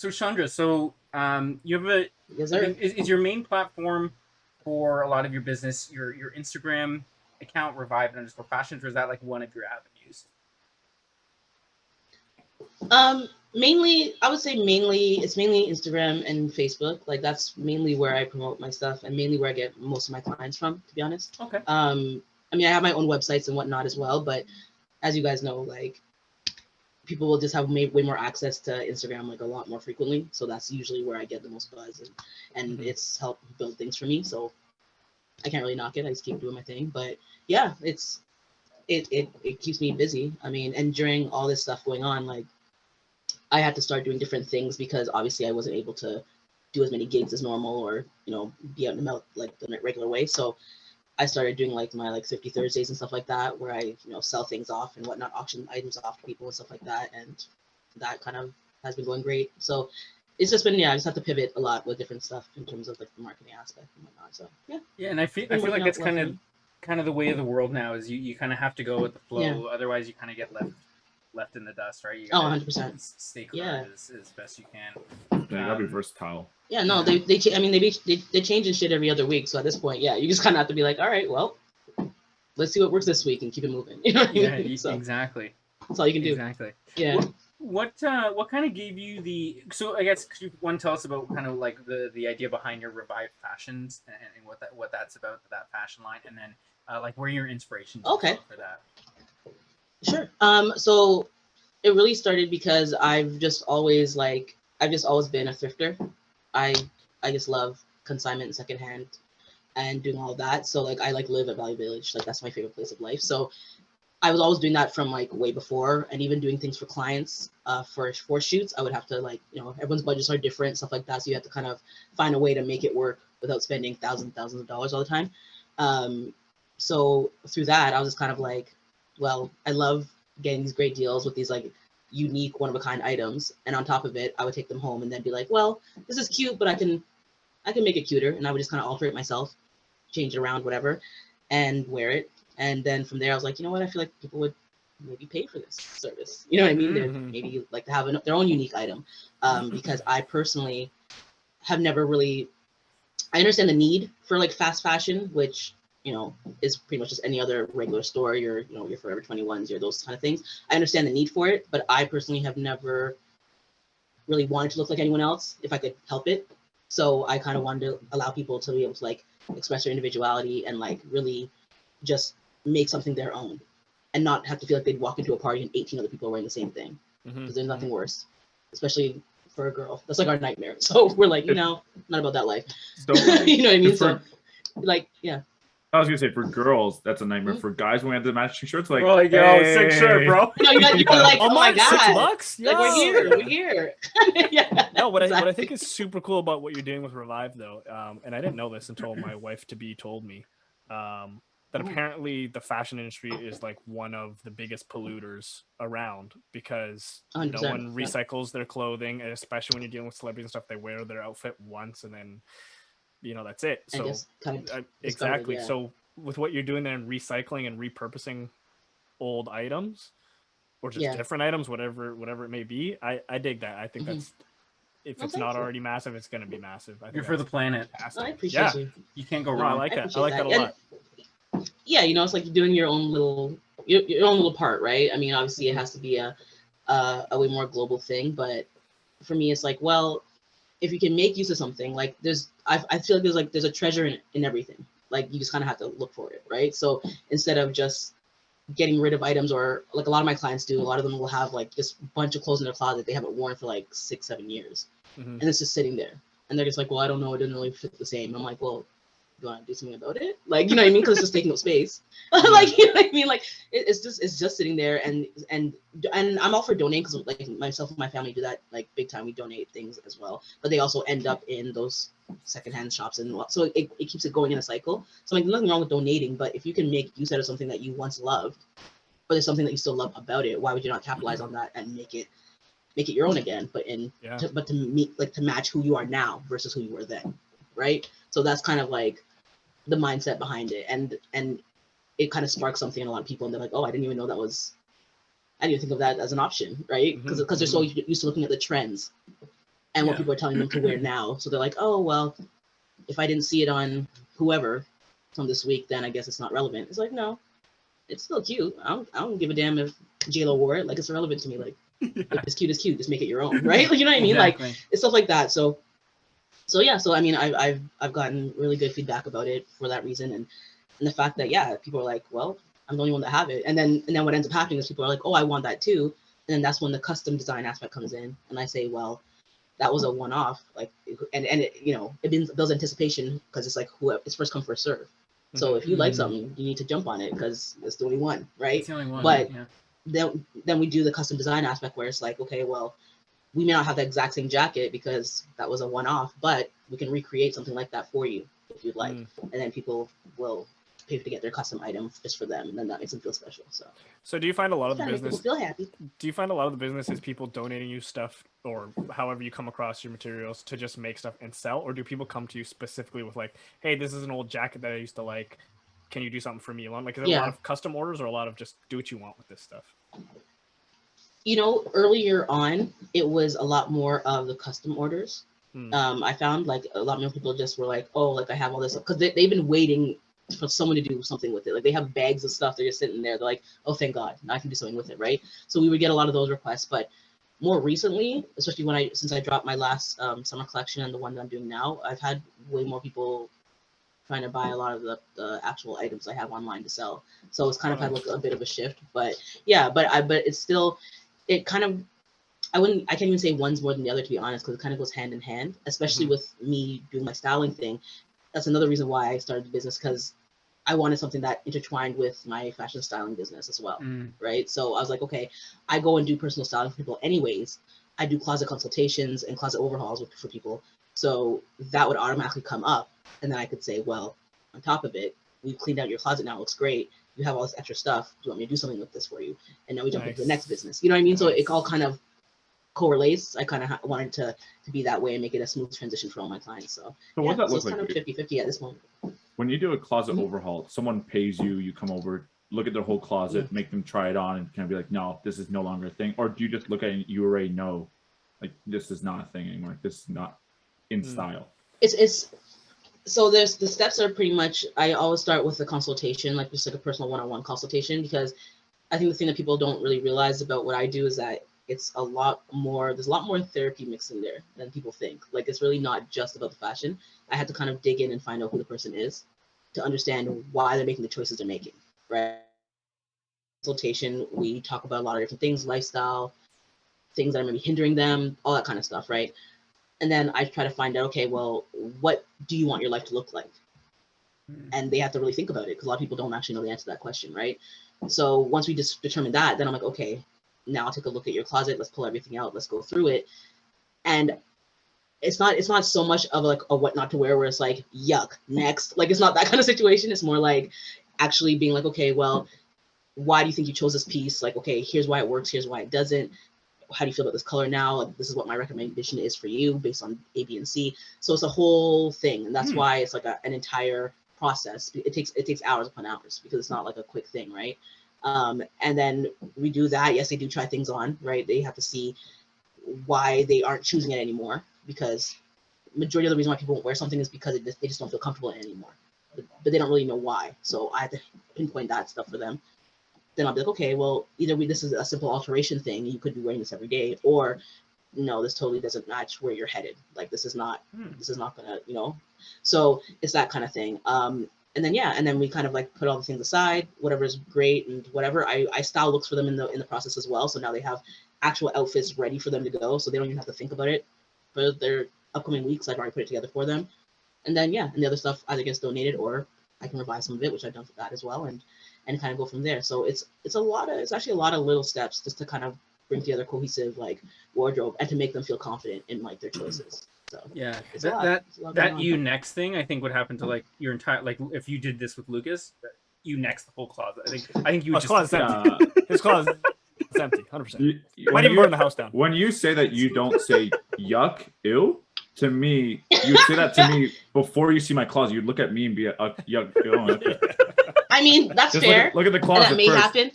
So Chandra, you have a, Yes, I sir. mean, is your main platform for a lot of your business your Instagram account, Revive underscore Fashions, or is that like one of your avenues? Mainly, I would say it's mainly Instagram and Facebook. Like that's mainly where I promote my stuff and mainly where I get most of my clients from, to be honest. Okay. I mean, I have my own websites and whatnot as well, but as you guys know, like people will just have way more access to Instagram like a lot more frequently. So that's usually where I get the most buzz and it's helped build things for me. So I can't really knock it. I just keep doing my thing. But yeah, it keeps me busy. I mean, and during all this stuff going on, like I had to start doing different things because obviously I wasn't able to do as many gigs as normal or be out in the like the regular way. So I started doing like my like 50 Thursdays and stuff like that, where I sell things off and whatnot, auction items off to people and stuff like that, and that kind of has been going great. So it's just been I just have to pivot a lot with different stuff in terms of like the marketing aspect and whatnot. So yeah, Yeah, and it's I been feel working like out that's well for me. kind of the way of the world now is you kind of have to go with the Yeah. flow, otherwise you kind of get left in the dust, right? You Oh, gotta 100%. stay Yeah. current as best you can. Yeah, you gotta be versatile. Yeah, no, Yeah. I mean they changing shit every other week. So at this point, yeah, you just kind of have to be like, all right, well, let's see what works this week and keep it moving. You know what I Yeah, mean? So exactly. that's all you can do. Exactly. Yeah. What kind of gave you the so I guess could you one tell us about kind of like the idea behind your Revive Fashions and what that's about, that fashion line, and then like where your inspirations are Okay. for that. Sure. So it really started because I've just always been a thrifter. I I just love consignment and secondhand and doing all of that. So like I like live at Valley Village. Like that's my favorite place of life. So I was always doing that from like way before, and even doing things for clients for shoots. I would have to like everyone's budgets are different, stuff like that. So you have to kind of find a way to make it work without spending thousands of dollars all the time. Um, so through that, I was just kind of like, well, I love getting these great deals with these like unique one of a kind items, and on top of it, I would take them home and then be like, well, this is cute, but I can make it cuter, and I would just kind of alter it myself, change it around, whatever, and wear it. And then from there, I was like, you know what? I feel like people would maybe pay for this service. You know what I mean? They'd maybe like to have their own unique item. Because I personally have never really, I understand the need for like fast fashion, which is pretty much just any other regular store. Your Forever 21s, your those kind of things. I understand the need for it, but I personally have never really wanted to look like anyone else if I could help it. So I kind of wanted to allow people to be able to like express their individuality and like really just make something their own and not have to feel like they'd walk into a party and 18 other people are wearing the same thing. Because there's nothing worse, especially for a girl. That's like our nightmare. So we're like, not about that life. You know what I mean? So like, yeah. I was gonna say for girls, that's a nightmare. For guys, when we have the matching shirts, like, We're like, yo, sick shirt, bro. You're like, oh my god, $6? Like we're here. Yeah. No, what exactly. I think is super cool about what you're doing with Revive, though, and I didn't know this until my wife to be told me, that apparently the fashion industry is like one of the biggest polluters around because no one recycles their clothing, and especially when you're dealing with celebrities and stuff, they wear their outfit once and then that's it. So exactly. Yeah. So with what you're doing there and recycling and repurposing old items or just different items, whatever it may be, I dig that. I think that's if it's not already massive, it's going to be massive. I think you're for the planet. I appreciate you. You can't go wrong. I like it. I like that a lot. Yeah, it's like you're doing your own little part, right? I mean, obviously it has to be a way more global thing, but for me, it's like, well, if you can make use of something, like I feel like there's a treasure in everything. Like you just kind of have to look for it, right? So instead of just getting rid of items, or like a lot of my clients do, a lot of them will have like this bunch of clothes in their closet they haven't worn for like 6-7 years, and it's just sitting there, and they're just like, well, I don't know, it doesn't really fit the same. I'm like, well, you want to do something about it? Like, you know what I mean? Because it's just taking up space. Like, you know what I mean? Like, it's just sitting there, and I'm all for donating, because like myself and my family do that like big time. We donate things as well, but they also end up in those secondhand shops, and so it keeps it going in a cycle. So like, nothing wrong with donating, but if you can make use out of something that you once loved, but there's something that you still love about it, why would you not capitalize on that and make it your own again? But to meet, like, to match who you are now versus who you were then, right? So that's kind of like the mindset behind it, and it kind of sparks something in a lot of people, and they're like, oh, I didn't even think of that as an option, right? Because they're so used to looking at the trends. and what Yeah. people are telling them to wear now. So they're like, oh, well, if I didn't see it on whoever from this week, then I guess it's not relevant. It's like, no, it's still cute. I don't give a damn if JLo wore it. Like, it's irrelevant to me. Like, if it's cute, it's cute. Just make it your own, right? Like, you know what I mean? Exactly. Like, it's stuff like that. So yeah. So I mean, I've gotten really good feedback about it for that reason, and the fact that people are like, well, I'm the only one that have it, and then what ends up happening is people are like, oh, I want that too, and then that's when the custom design aspect comes in, and I say, well, that was a one-off, like, and it, it builds anticipation because it's like whoever, it's first come first serve. So if you like something, you need to jump on it because it's the only one, right? It's the only one. But yeah. then we do the custom design aspect where it's like, okay, well, we may not have the exact same jacket because that was a one-off, but we can recreate something like that for you if you'd like, and then people will pay to get their custom item just for them, and then that makes them feel special. So do you find a lot of the make business people feel happy? Do you find a lot of the business is people donating you stuff or however you come across your materials to just make stuff and sell, or do people come to you specifically with like, hey, this is an old jacket that I used to like, can you do something for me? Like, is it a lot of custom orders or a lot of just do what you want with this stuff? Earlier on, it was a lot more of the custom orders. I found like a lot more people just were like, oh, like I have all this, because they've been waiting for someone to do something with it. Like they have bags of stuff, they're just sitting there. They're like, oh, thank God, now I can do something with it, right? So we would get a lot of those requests. But more recently, especially since I dropped my last summer collection and the one that I'm doing now, I've had way more people trying to buy a lot of the actual items I have online to sell. So it's kind of had like a bit of a shift. But yeah, but it's still, it kind of, I can't even say one's more than the other, to be honest, because it kind of goes hand in hand, especially with me doing my styling thing. That's another reason why I started the business, because I wanted something that intertwined with my fashion styling business as well, right? So I was like, okay, I go and do personal styling for people anyways. I do closet consultations and closet overhauls for people. So that would automatically come up. And then I could say, well, on top of it, we've cleaned out your closet now, it looks great. You have all this extra stuff. Do you want me to do something with this for you? And now we jump into the next business. You know what I mean? So it all kind of correlates. I kind of wanted to be that way and make it a smooth transition for all my clients. So what does that look it's kind of 50-50 at this moment. When you do a closet overhaul, someone pays you come over, look at their whole closet, make them try it on, and kind of be like, no, this is no longer a thing. Or do you just look at it and you already know, like, this is not a thing anymore. This is not in style. It's so the steps are pretty much, I always start with a consultation, like just like a personal one-on-one consultation, because I think the thing that people don't really realize about what I do is that there's a lot more therapy mixed in there than people think. Like, it's really not just about the fashion. I had to kind of dig in and find out who the person is to understand why they're making the choices they're making, right? Consultation, we talk about a lot of different things, lifestyle, things that are maybe hindering them, all that kind of stuff, right? And then I try to find out, okay, well, what do you want your life to look like? And they have to really think about it, because a lot of people don't actually know the answer to that question, right? So once we just determine that, then I'm like, okay, now I'll take a look at your closet. Let's pull everything out. Let's go through it. And it's not so much of like a what not to wear where it's like, yuck, next. Like, it's not that kind of situation. It's more like actually being like, okay, well, why do you think you chose this piece? Like, okay, here's why it works. Here's why it doesn't. How do you feel about this color now? Like, this is what my recommendation is for you based on A, B, and C. So it's a whole thing. And that's why it's like an entire process. It takes hours upon hours, because it's not like a quick thing, right? And then we do that. Yes, they do try things on, right? They have to see why they aren't choosing it anymore, because majority of the reason why people won't wear something is because they just don't feel comfortable in it anymore, but they don't really know why. So I have to pinpoint that stuff for them. Then I'll be like, okay, well, either this is a simple alteration thing, you could be wearing this every day, or no, this totally doesn't match where you're headed. Like, this is not gonna, so it's that kind of thing. And then we kind of like put all the things aside, whatever is great and whatever. I style looks for them in the process as well. So now they have actual outfits ready for them to go, so they don't even have to think about it for their upcoming weeks. I've already put it together for them. And then and the other stuff either gets donated or I can revise some of it, which I've done for that as well, and kind of go from there. So it's actually a lot of little steps just to kind of bring together cohesive like wardrobe and to make them feel confident in like their choices. So yeah, that you next thing I think would happen to like your entire, like if you did this with Lucas, you next the whole closet. I think you would just his closet is empty, 100%. Might even burn the house down. When you say that you don't say yuck, ew, to me, you say that to me before you see my closet. You'd look at me and be yuck, ew. I mean, that's just fair. Look at the closet. And that may first. happen.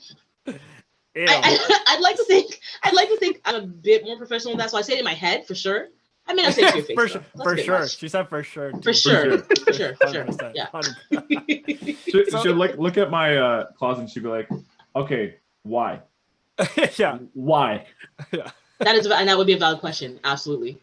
I'd like to think I'm a bit more professional than that. So I say it in my head for sure. I mean, I say to your face. For, though. That's a for bit sure. much. She said for sure. For too. sure. For sure. For sure. 100%. Yeah. 100%. She'll look at my closet and she'll be like, okay, why? Yeah. Why? Yeah. And that would be a valid question. Absolutely.